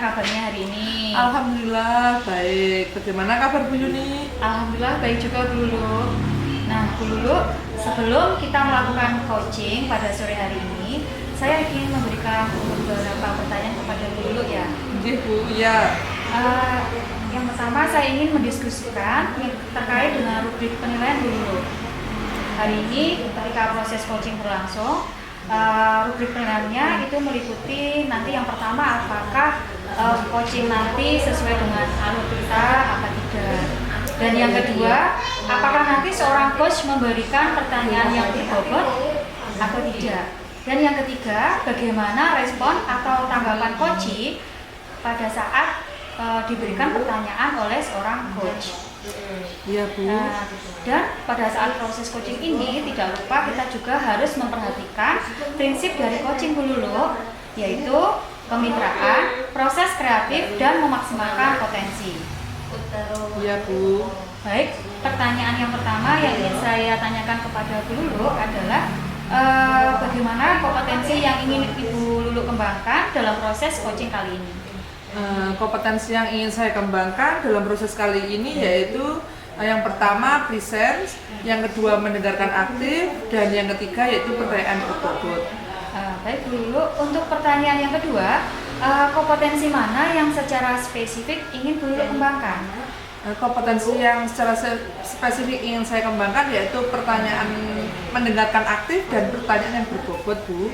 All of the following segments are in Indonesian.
kabarnya hari ini? Alhamdulillah baik. Bagaimana kabar Bu Yuni? Alhamdulillah baik juga Bu Lulu. Nah Bu Lulu, sebelum kita melakukan coaching pada sore hari ini, saya ingin memberikan beberapa pertanyaan kepada Bu Lulu ya. Iya Bu, iya. Yang pertama saya ingin mendiskusikan terkait dengan rubrik penilaian Bu Lulu. Hari ini ketika proses coaching berlangsung, rubrik penilaiannya itu meliputi nanti yang pertama apakah coaching nanti sesuai dengan alur kita apa tidak, dan yang kedua apakah nanti seorang coach memberikan pertanyaan yang berbobot atau tidak, dan yang ketiga bagaimana respon atau tanggapan coach pada saat diberikan pertanyaan oleh seorang coach. Iya Bu. Dan pada saat proses coaching ini tidak lupa kita juga harus memperhatikan prinsip dari coaching Bu Lulu, yaitu kemitraan, proses kreatif, dan memaksimalkan potensi. Iya Bu. Baik, pertanyaan yang pertama yang ingin saya tanyakan kepada Bu Lulu adalah bagaimana kompetensi yang ingin Ibu Lulu kembangkan dalam proses coaching kali ini? Kompetensi yang ingin saya kembangkan dalam proses kali ini yaitu yang pertama presence, yang kedua mendengarkan aktif, dan yang ketiga yaitu pertanyaan berbobot. Baik Bu Lulu, untuk pertanyaan yang kedua, kompetensi mana yang secara spesifik ingin Bu Lulu kembangkan? Kompetensi yang secara spesifik ingin saya kembangkan yaitu pertanyaan mendengarkan aktif dan pertanyaan yang berbobot Bu.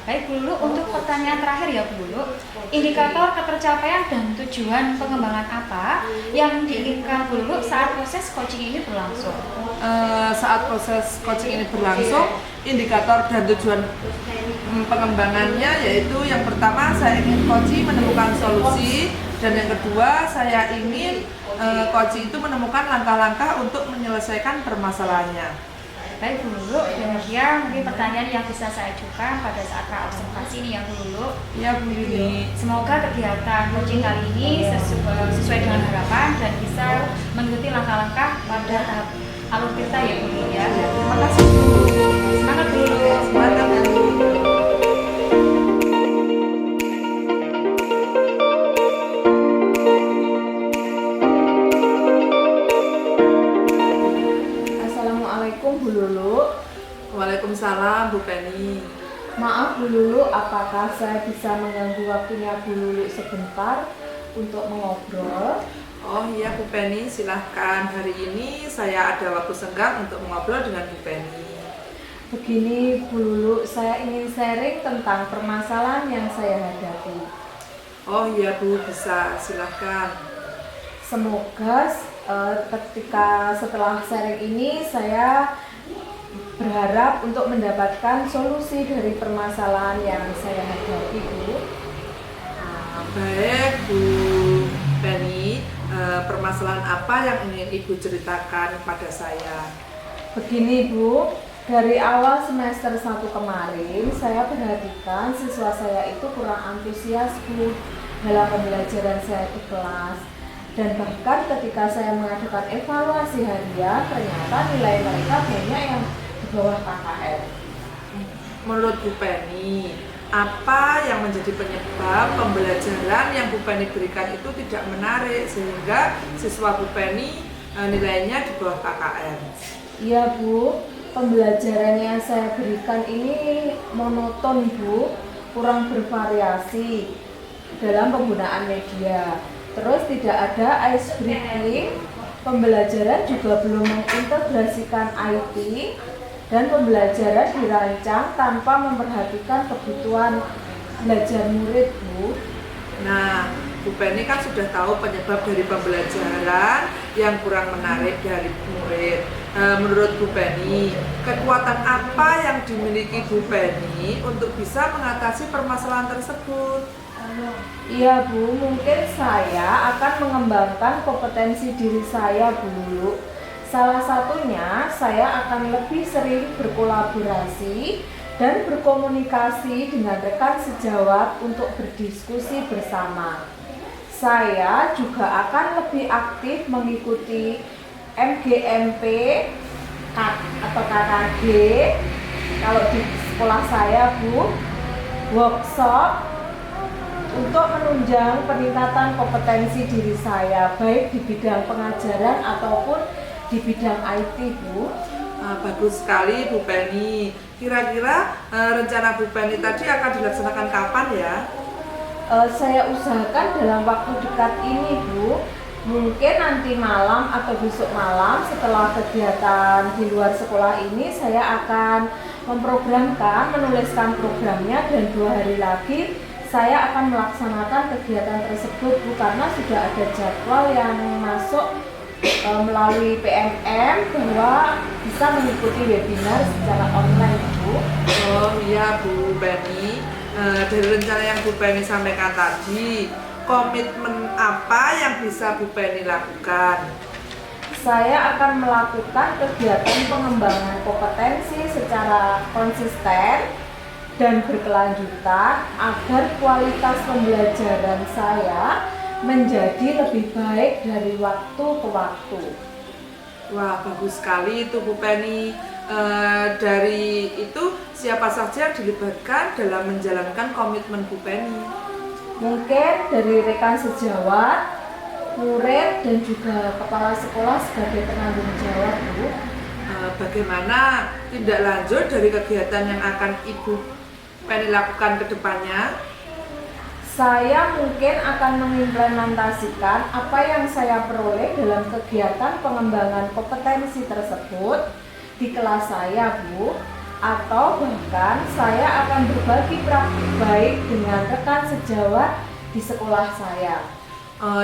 Baik Bu Lulu, untuk pertanyaan terakhir ya Bu Lulu, indikator ketercapaian dan tujuan pengembangan apa yang diinginkan Bu Lulu saat proses coaching ini berlangsung? Saat proses coaching ini berlangsung, indikator dan tujuan pengembangannya yaitu yang pertama saya ingin coaching menemukan solusi, dan yang kedua saya ingin coaching itu menemukan langkah-langkah untuk menyelesaikan permasalahannya. Baik Bu Lulu, demikian mungkin pertanyaan yang bisa saya ajukan pada saat observasi ini ya Bu Lulu. Ya Bu Yuni. Semoga kegiatan coaching kali ini sesuai dengan harapan dan bisa mengikuti langkah-langkah pada tahap alur kita ya Bu Lulu ya. Terima kasih Bu. Semangat Bu Lulu. Semangat Bu. Bu Lulu. Waalaikumsalam Bu Penny. Maaf Bu Lulu, apakah saya bisa mengganggu waktunya Bu Lulu sebentar untuk mengobrol? Oh iya Bu Penny, silahkan. Hari ini saya ada waktu senggang untuk mengobrol dengan Bu Penny. Begini Bu Lulu, saya ingin sharing tentang permasalahan yang saya hadapi. Oh iya Bu, bisa, silahkan. Semoga ketika setelah sharing ini saya berharap untuk mendapatkan solusi dari permasalahan yang saya hadapi Bu. Baik Bu Penny, permasalahan apa yang ingin Ibu ceritakan kepada saya? Begini Bu, dari awal semester 1 kemarin saya perhatikan siswa saya itu kurang antusias Bu dalam pembelajaran saya di kelas. Dan bahkan ketika saya mengadakan evaluasi harian, ternyata nilai mereka banyak yang di bawah KKM. Menurut Bu Penny, apa yang menjadi penyebab pembelajaran yang Bu Penny berikan itu tidak menarik sehingga siswa Bu Penny nilainya di bawah KKM? Iya Bu, pembelajaran yang saya berikan ini monoton Bu, kurang bervariasi dalam penggunaan media. Terus tidak ada ice breaking, pembelajaran juga belum mengintegrasikan IT, dan pembelajaran dirancang tanpa memperhatikan kebutuhan belajar murid Bu. Nah, Bu Penny kan sudah tahu penyebab dari pembelajaran yang kurang menarik dari murid. Menurut Bu Penny, kekuatan apa yang dimiliki Bu Penny untuk bisa mengatasi permasalahan tersebut? Iya Bu, mungkin saya akan mengembangkan kompetensi diri saya dulu. Salah satunya saya akan lebih sering berkolaborasi dan berkomunikasi dengan rekan sejawat untuk berdiskusi bersama. Saya juga akan lebih aktif mengikuti MGMP atau KKG kalau di sekolah saya Bu, workshop untuk menunjang peningkatan kompetensi diri saya, baik di bidang pengajaran ataupun di bidang IT, Bu. Bagus sekali Bu Penny. Kira-kira rencana Bu Penny tadi akan dilaksanakan kapan ya? Saya usahakan dalam waktu dekat ini, Bu. Mungkin nanti malam atau besok malam setelah kegiatan di luar sekolah ini saya akan memprogramkan, menuliskan programnya, dan 2 hari lagi saya akan melaksanakan kegiatan tersebut, Bu, karena sudah ada jadwal yang masuk melalui PMM bahwa bisa mengikuti webinar secara online, Bu. Oh iya Bu Penny, dari rencana yang Bu Penny sampaikan tadi, komitmen apa yang bisa Bu Penny lakukan? Saya akan melakukan kegiatan pengembangan kompetensi secara konsisten dan berkelanjutan agar kualitas pembelajaran saya menjadi lebih baik dari waktu ke waktu. Wah, bagus sekali itu Bu Penny. Dari itu siapa saja yang dilibatkan dalam menjalankan komitmen Bu Penny? Mungkin dari rekan sejawat, murid, dan juga kepala sekolah sebagai penanggung jawab, Bu. Bagaimana tindak lanjut dari kegiatan yang akan Ibu Penny lakukan ke depannya? Saya mungkin akan mengimplementasikan apa yang saya peroleh dalam kegiatan pengembangan kompetensi tersebut di kelas saya, Bu. Atau bahkan saya akan berbagi praktik baik dengan rekan sejawat di sekolah saya.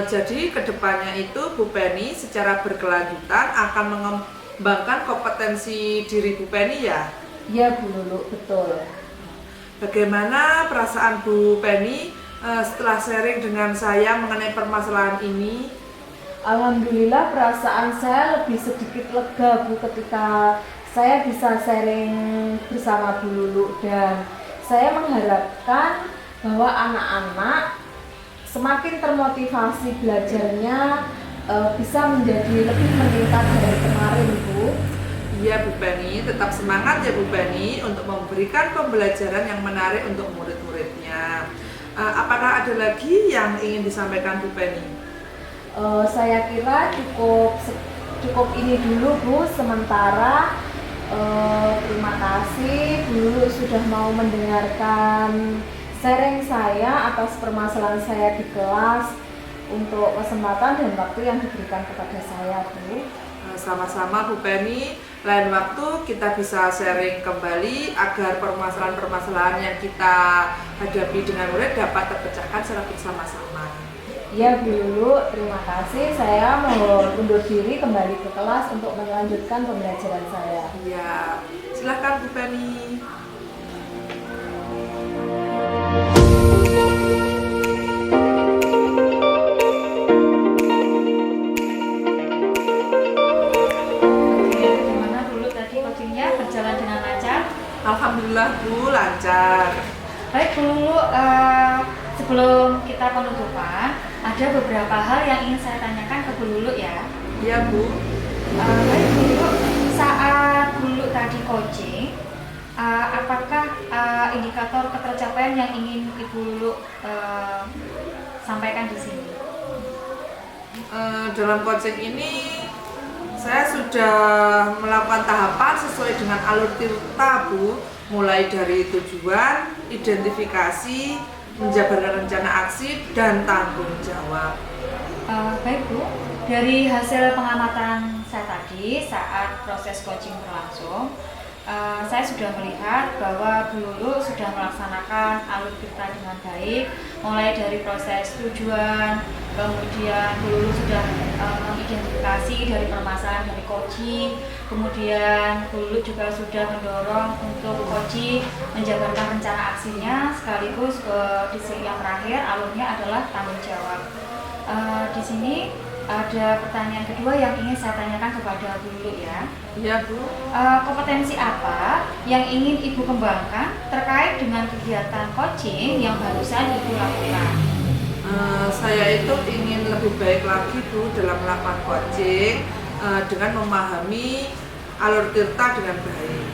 Jadi kedepannya itu Bu Penny secara berkelanjutan akan mengembangkan kompetensi diri Bu Penny ya? Ya, Bu Lulu, betul. Bagaimana perasaan Bu Penny setelah sharing dengan saya mengenai permasalahan ini? Alhamdulillah perasaan saya lebih sedikit lega, Bu, ketika saya bisa sharing bersama Bu Lulu, dan saya mengharapkan bahwa anak-anak semakin termotivasi belajarnya bisa menjadi lebih meningkat dari kemarin, Bu. Iya Bu Penny, tetap semangat ya Bu Penny untuk memberikan pembelajaran yang menarik untuk murid-muridnya. Apakah ada lagi yang ingin disampaikan Bu Penny? Saya kira cukup ini dulu, Bu, sementara. Terima kasih dulu sudah mau mendengarkan sharing saya atas permasalahan saya di kelas, untuk kesempatan dan waktu yang diberikan kepada saya, Bu. Sama-sama Bu Penny, lain waktu kita bisa sharing kembali agar permasalahan-permasalahan yang kita hadapi dengan murid dapat terpecahkan secara bersama-sama. Ya, Bu Lulu, terima kasih. Saya mau undur diri kembali ke kelas untuk melanjutkan pembelajaran saya. Ya, silakan Bu Penny. Gimana dulu tadi coachingnya berjalan dengan lancar? Alhamdulillah Bu, lancar. Baik Bu Lulu, sebelum kita penutupan, ada beberapa hal yang ingin saya tanyakan ke Bu Lulu ya. Iya Bu. Baik Bu Lulu, saat Bu Lulu tadi coaching, apakah indikator ketercapaian yang ingin Ibu Lulu sampaikan di sini? Dalam coaching ini saya sudah melakukan tahapan sesuai dengan alur tirta Bu, mulai dari tujuan, identifikasi, menjabarkan rencana aksi, dan tanggung jawab. Baik Bu, dari hasil pengamatan saya tadi saat proses coaching berlangsung, saya sudah melihat bahwa Bu Lulu sudah melaksanakan alur tirta dengan baik, mulai dari proses tujuan, kemudian Bu Lulu sudah mengidentifikasi dari permasalahan dari coaching, kemudian Bu Lulu juga sudah mendorong untuk coaching menjabarkan rencana aksinya, sekaligus di sini yang terakhir alurnya adalah tanggung jawab. Di sini ada pertanyaan kedua yang ingin saya tanyakan kepada Bu Lulu ya. Iya Bu. Kompetensi apa yang ingin Ibu kembangkan terkait dengan kegiatan coaching yang barusan Ibu lakukan? Saya itu ingin lebih baik lagi Bu dalam melakukan coaching dengan memahami alur tirta dengan baik.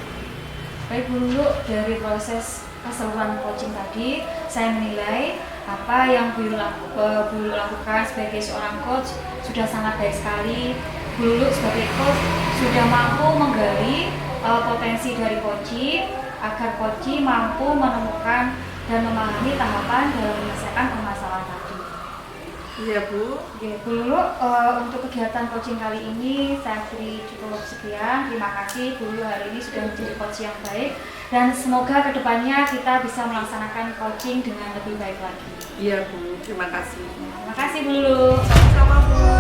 Baik Bu Lulu, dari proses keseluruhan coaching tadi, saya menilai apa yang Bu Lulu lakukan sebagai seorang coach sudah sangat baik sekali. Bu Lulu sebagai coach sudah mampu menggali potensi dari Koci agar Koci mampu menemukan dan memahami tahapan dalam menyelesaikan permasalahan tadi. Iya Bu. Oke, Bu Lulu, untuk kegiatan coaching kali ini saya akhiri cukup sekian. Terima kasih Bu Lulu hari ini sudah menjadi coach yang baik dan semoga kedepannya kita bisa melaksanakan coaching dengan lebih baik lagi. Iya Bu, terima kasih. Terima kasih Bu Lulu. Sama-sama Bu.